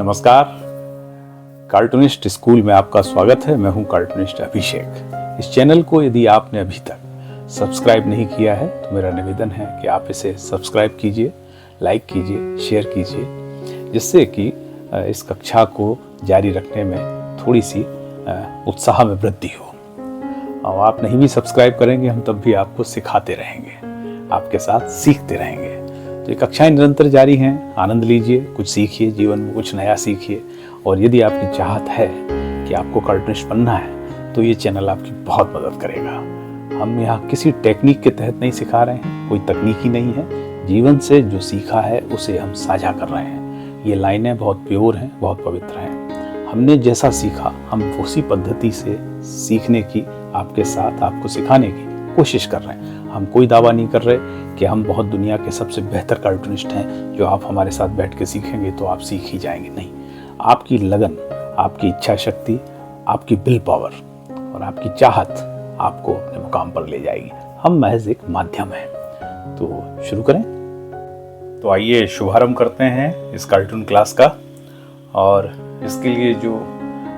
नमस्कार। Cartoonist school में आपका स्वागत है। मैं हूं कार्टूनिस्ट अभिषेक। इस चैनल को यदि आपने अभी तक सब्सक्राइब नहीं किया है तो मेरा निवेदन है कि आप इसे सब्सक्राइब कीजिए, लाइक कीजिए, शेयर कीजिए, जिससे कि इस कक्षा को जारी रखने में थोड़ी सी उत्साह में वृद्धि हो। और आप नहीं भी सब्सक्राइब करेंगे, हम तब भी आपको सिखाते रहेंगे, आपके साथ सीखते रहेंगे। तो ये कक्षाएं निरंतर जारी हैं, आनंद लीजिए, कुछ सीखिए, जीवन में कुछ नया सीखिए। और यदि आपकी चाहत है कि आपको कार्टूनिस्ट बनना है तो ये चैनल आपकी बहुत मदद करेगा। हम यहाँ किसी टेक्निक के तहत नहीं सिखा रहे हैं, कोई तकनीकी नहीं है। जीवन से जो सीखा है उसे हम साझा कर रहे हैं। ये लाइनें बहुत प्योर हैं, बहुत पवित्र हैं। हमने जैसा सीखा हम उसी पद्धति से सीखने की, आपके साथ आपको सिखाने की कोशिश कर रहे हैं। हम कोई दावा नहीं कर रहे कि हम बहुत दुनिया के सबसे बेहतर कार्टूनिस्ट हैं, जो आप हमारे साथ बैठ के सीखेंगे तो आप सीख ही जाएंगे। नहीं, आपकी लगन, आपकी इच्छा शक्ति, आपकी विल पावर और आपकी चाहत आपको अपने मुकाम पर ले जाएगी। हम महज एक माध्यम हैं। तो शुरू करें। तो आइए शुभारंभ करते हैं इस कार्टून क्लास का। और इसके लिए जो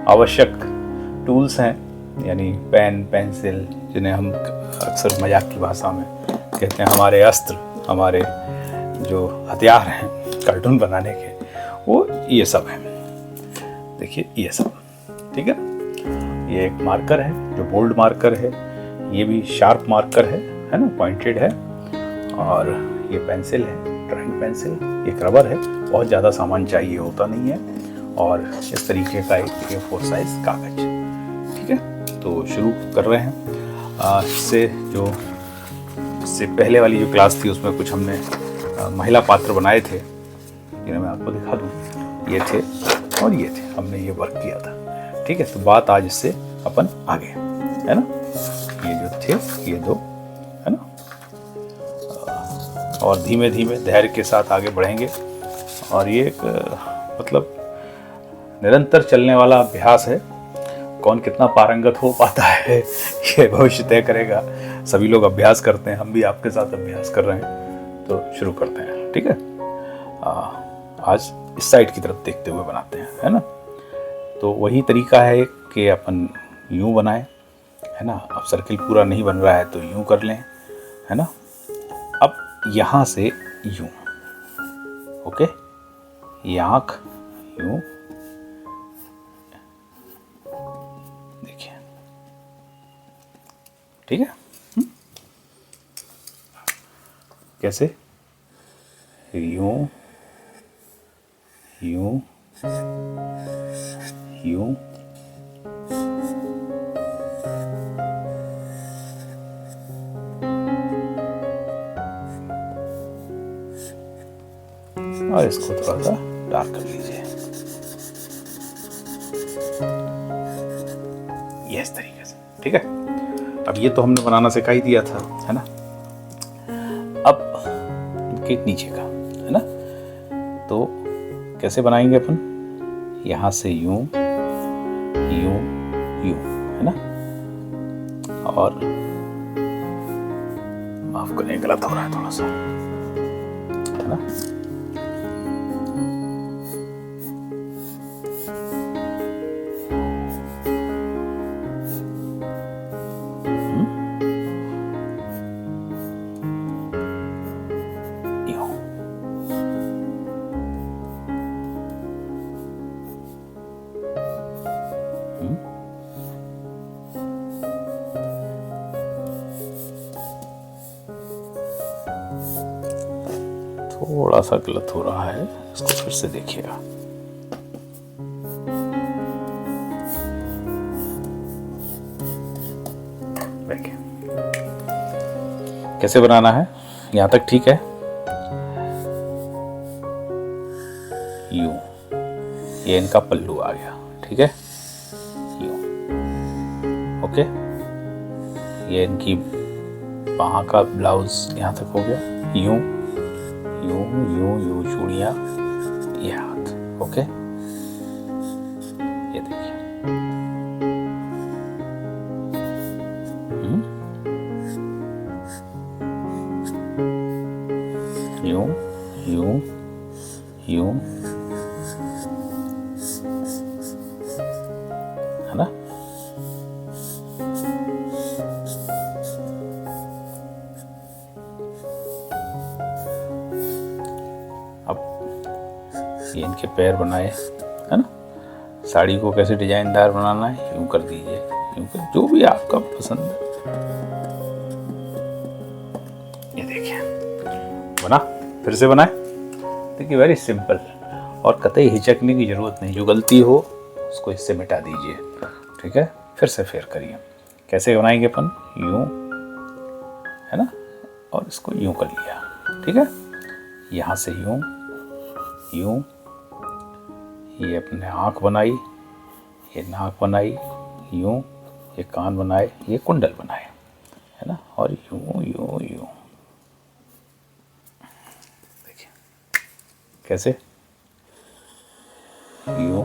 आवश्यक टूल्स हैं, यानी पेन, पेंसिल, जिन्हें हम अक्सर मजाक की भाषा में कहते हैं हमारे अस्त्र, हमारे जो हथियार हैं कार्टून बनाने के, वो ये सब हैं। देखिए ये सब, ठीक है। ये एक मार्कर है जो बोल्ड मार्कर है, ये भी शार्प मार्कर है ना, पॉइंटेड है। और ये पेंसिल है, ड्राइंग पेंसिल, एक रबर है। बहुत ज़्यादा सामान चाहिए होता नहीं है। और इस तरीके का एक A4 साइज कागज, ठीक है। तो शुरू कर रहे हैं। इससे पहले वाली जो क्लास थी उसमें कुछ हमने महिला पात्र बनाए थे, जिन्हें मैं आपको दिखा दूँ। ये थे और ये थे, हमने ये वर्क किया था, ठीक है। तो बात आज इससे अपन आगे, है ना। ये जो थे ये दो, है ना। और धीमे धीमे धैर्य के साथ आगे बढ़ेंगे। और ये एक मतलब निरंतर चलने वाला अभ्यास है। कौन कितना पारंगत हो पाता है ये भविष्य तय करेगा। सभी लोग अभ्यास करते हैं, हम भी आपके साथ अभ्यास कर रहे हैं। तो शुरू करते हैं, ठीक है। आज इस साइड की तरफ देखते हुए बनाते हैं, है ना। तो वही तरीका है कि अपन यूं बनाएं, है ना। अब सर्किल पूरा नहीं बन रहा है तो यूं कर लें, है ना। अब यहाँ से यूं, ओके, ये आँख यूं, देखिए, ठीक है। कैसे? यूं यूं यूं, और इसको थोड़ा सा डार्क कर लीजिए, ये इस तरीके से, ठीक है। अब ये तो हमने बनाना सिखा ही दिया था, है ना। अब इनके नीचे का, है ना। तो कैसे बनाएंगे अपन? यहां से यूं यूं यूं, है ना। और माफ करें, गलत हो रहा है थोड़ा सा, है ना। थोड़ा सा गलत हो रहा है, इसको फिर से देखिएगा। देखिए कैसे बनाना है, यहां तक ठीक है। यूं, ये इनका पल्लू आ गया, ठीक है। यूं, ओके। ये इनकी बाह का ब्लाउज यहां तक हो गया। यूं यूं यूं यूं, चूड़ियां, ये हाथ, ओके। ये देखिए, यूं यूं यूं ये इनके पैर बनाए, है ना। साड़ी को कैसे डिजाइनदार बनाना है, यूं कर दीजिए, यूं कर, जो भी आपका पसंद है। ये देखिए बना, फिर से बनाए। देखिए वेरी सिंपल, और कतई हिचकने की जरूरत नहीं। जो गलती हो उसको इससे मिटा दीजिए, ठीक है। फिर से फेर करिए। कैसे बनाएंगे अपन, यूं, है ना, और इसको यूं कर लिया, ठीक है। यहाँ से यूं यूं, ये अपने आँख बनाई, ये नाक बनाई, यूं, ये कान बनाए, ये कुंडल बनाए, है ना, और यूं यूं यूं। देखिए कैसे, यूं,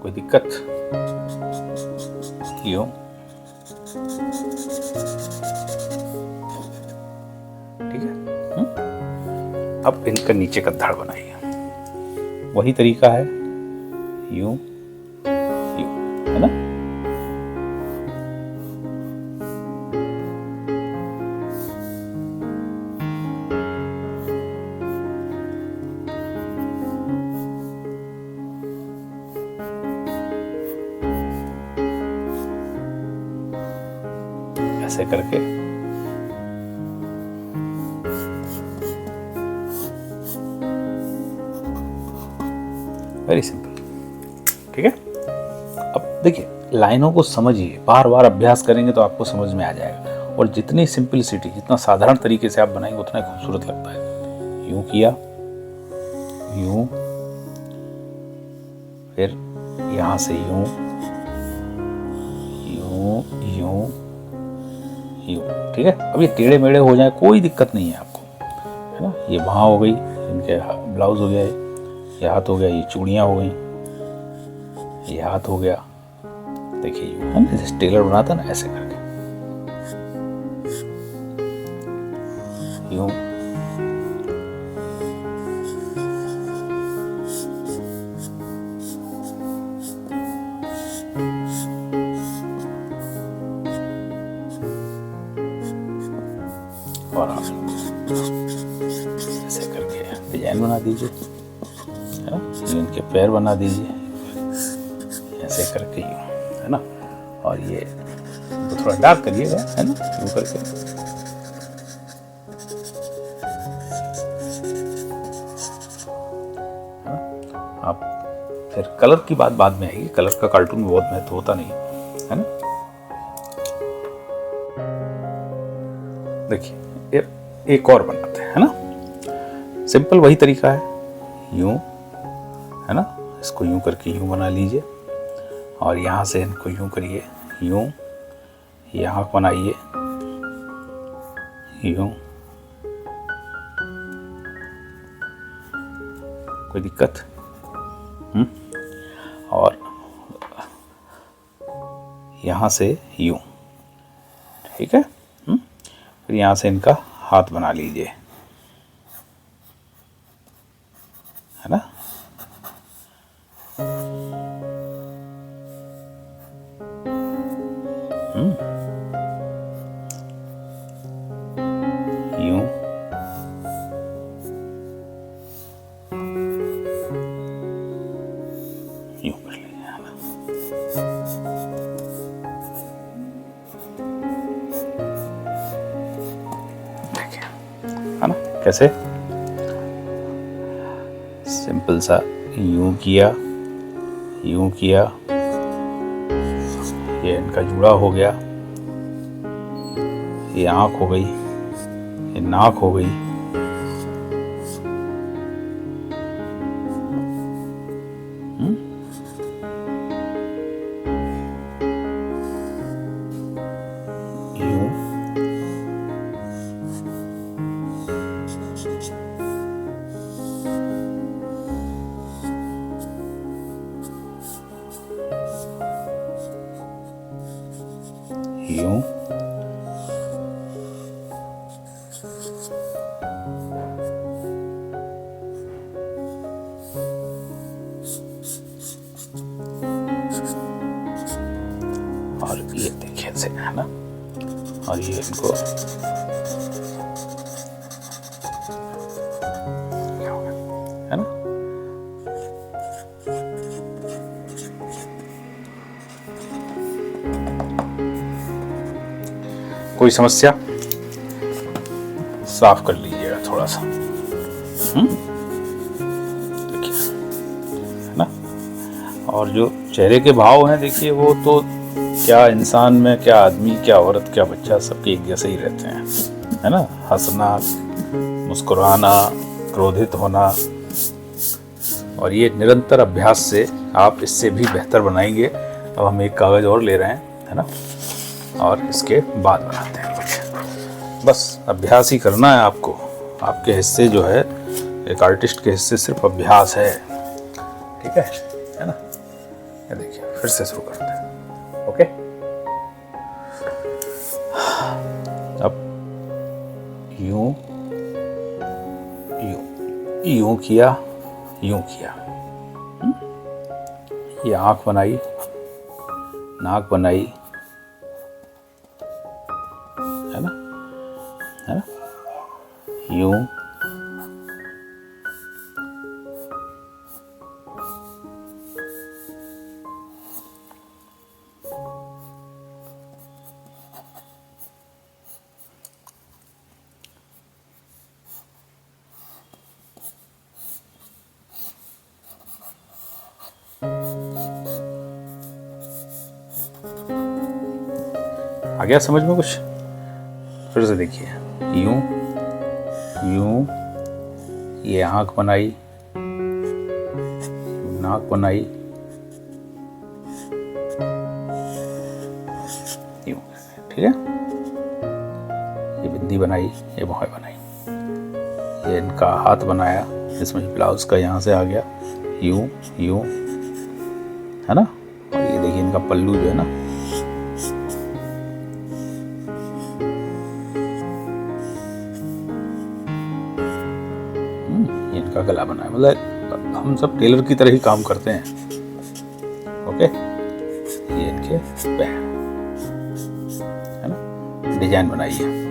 कोई दिक्कत, यूं, ठीक है। अब इनका नीचे का धड़ बनाइए, वही तरीका है, यूं यूं, है ना। ऐसे करके वेरी सिंपल, ठीक है। अब देखिए लाइनों को समझिए, बार बार अभ्यास करेंगे तो आपको समझ में आ जाएगा। और जितनी सिंपलिसिटी, जितना साधारण तरीके से आप बनाएंगे उतना खूबसूरत लगता है। यूं किया, यूं, फिर यहां से यूं यूं यूं यूं, ठीक है। अब ये टेढ़े मेढ़े हो जाए कोई दिक्कत नहीं है आपको, है ना। ये बाँह हो गई, इनके ब्लाउज हो गया, ये हाथ हो गया, ये चूड़ियाँ हो गई, ये हाथ हो गया। देखिए यूं, है ना, जैसे टेलर बनाता ना, ऐसे करके यूं, और आप ऐसे करके डिजाइन बना दीजिए, है ना। इनके पैर बना दीजिए ऐसे करके, यूं, है ना। और ये तो थोड़ा डार्क करिएगा, है ना, यूं करके। है ना। आप फिर कलर की बात बाद में आएगी, कलर का कार्टून में बहुत महत्व होता नहीं, है ना। देखिए एक और बनाते हैं, है ना। सिंपल वही तरीका है, यूं, है ना। इसको यूं करके यूं बना लीजिए, और यहाँ से इनको यूं करिए, यूं, ये आँख बनाइए, यूं, कोई दिक्कत, और यहाँ से यूं, ठीक है। फिर यहाँ से इनका हाथ बना लीजिए, है ना। यूं, यूं कर लीजिए, है ना। देखिए, है ना कैसे सिंपल सा, यूं किया, यूं किया, ये इनका जुड़ा हो गया, ये आँख हो गई, ये नाक हो गई, यूं, यूं, और ये इनको है ना। कोई समस्या, साफ कर लीजिएगा थोड़ा सा। देखिए, है ना। और जो चेहरे के भाव हैं, देखिए वो तो क्या इंसान में, क्या आदमी, क्या औरत, क्या बच्चा, सबके एक जैसे ही रहते हैं, है ना। हंसना, मुस्कुराना, क्रोधित होना, और ये निरंतर अभ्यास से आप इससे भी बेहतर बनाएंगे। अब हम एक कागज़ और ले रहे हैं, है ना, और इसके बाद बनाते हैं कुछ। बस अभ्यास ही करना है आपको। आपके हिस्से जो है, एक आर्टिस्ट के हिस्से सिर्फ अभ्यास है, ठीक है ना। ये देखिए, फिर से शुरू करते हैं। ओके, अब यूं यूं यूं किया, यूं किया। ये आंख बनाई, नाक बनाई, है ना, है ना। यूं, आ गया समझ में कुछ? फिर से देखिए, यूं यूं, ये आंख बनाई, नाक बनाई, यूं, ठीक है। ये बिंदी बनाई, ये भौहें बनाई, ये इनका हाथ बनाया, जिसमें ब्लाउज का यहाँ से आ गया, यूं यूं, है ना। और ये देखिए इनका पल्लू जो है ना, इनका गला बनाया। मतलब हम सब टेलर की तरह ही काम करते हैं। ओके, ये इनके पैर, है ना, डिजाइन बनाइए।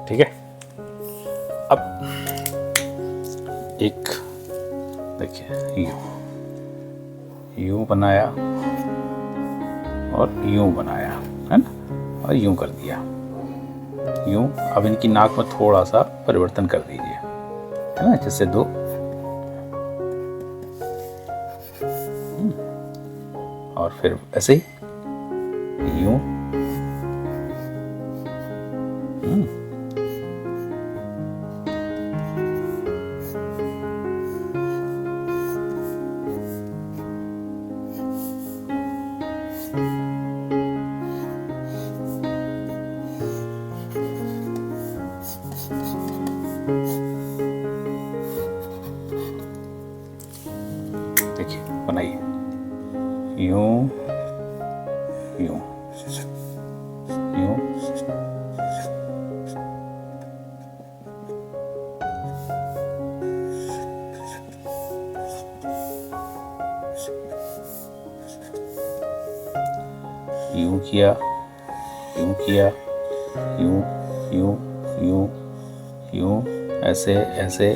ठीक है। अब एक देखिए, यूं बनाया और यूं बनाया, है ना, और यूं कर दिया, यूं। अब इनकी नाक में थोड़ा सा परिवर्तन कर दीजिए, है ना, जैसे दो, और फिर ऐसे ही यूं, देखिए बनाइए, यूं यूं यूं, यूं किया, यूं किया, यूं यूं यूं यूं, ऐसे ऐसे,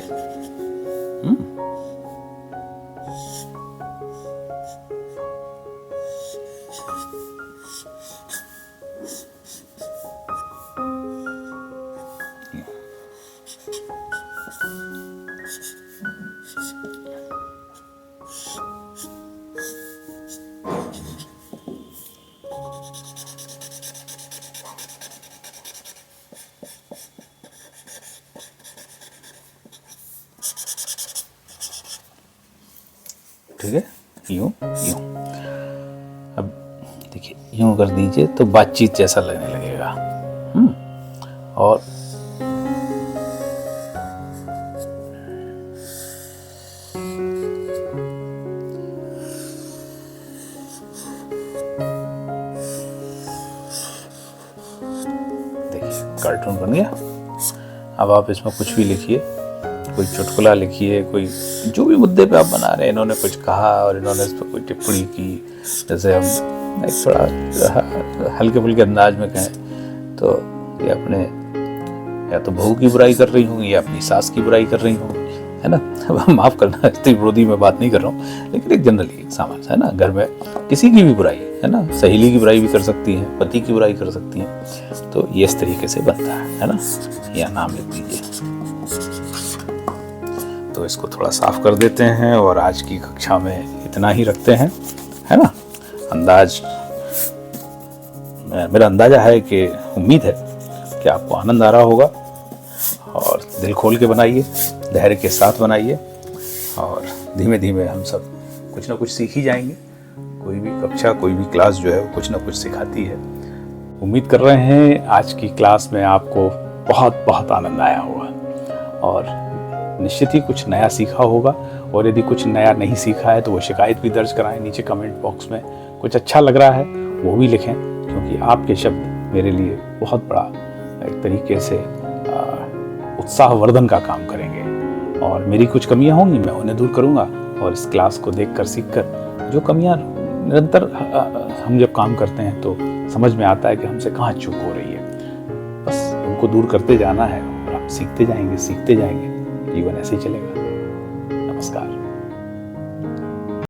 ठीक है, यूं यूं। अब देखिए, यूं कर दीजिए तो बातचीत जैसा लगने लगेगा। और कार्टून बन गया। अब आप इसमें कुछ भी लिखिए, कोई चुटकुला लिखिए, कोई जो भी मुद्दे पे आप बना रहे हैं। इन्होंने कुछ कहा और इन्होंने इस पर कोई टिप्पणी की, जैसे हम एक थोड़ा हल्के फुल्के अंदाज में कहें तो ये अपने या तो बहू की बुराई कर रही होंगी या अपनी सास की बुराई कर रही होंगी, है ना। अब माफ़ करना, इतनी विरोधी में बात नहीं कर रहा हूँ, लेकिन एक जनरली एक सामान्य, है ना, घर में किसी की भी बुराई, है ना, सहेली की बुराई भी कर सकती हैं, पति की बुराई कर सकती हैं, तो ये इस तरीके से बनता है ना। या नाम लिख दीजिए। तो इसको थोड़ा साफ कर देते हैं और आज की कक्षा में इतना ही रखते हैं, है ना। मेरा अंदाजा है कि, उम्मीद है कि आपको आनंद आ रहा होगा, और दिल खोल के बनाइए, धैर्य के साथ बनाइए, और धीमे धीमे हम सब कुछ ना कुछ सीख ही जाएंगे। कोई भी कक्षा, कोई भी क्लास जो है वो कुछ ना कुछ सिखाती है। उम्मीद कर रहे हैं आज की क्लास में आपको बहुत बहुत आनंद आया होगा, और निश्चित ही कुछ नया सीखा होगा। और यदि कुछ नया नहीं सीखा है तो वो शिकायत भी दर्ज कराएं नीचे कमेंट बॉक्स में। कुछ अच्छा लग रहा है वो भी लिखें, क्योंकि आपके शब्द मेरे लिए बहुत बड़ा एक तरीके से उत्साहवर्धन का काम करेंगे। और मेरी कुछ कमियां होंगी, मैं उन्हें दूर करूंगा, और इस क्लास को देखकर सीखकर जो कमियां निरंतर हम जब काम करते हैं तो समझ में आता है कि हमसे कहाँ चूक हो रही है, बस उनको दूर करते जाना है, और आप सीखते जाएंगे, जीवन ऐसे ही चलेगा। नमस्कार।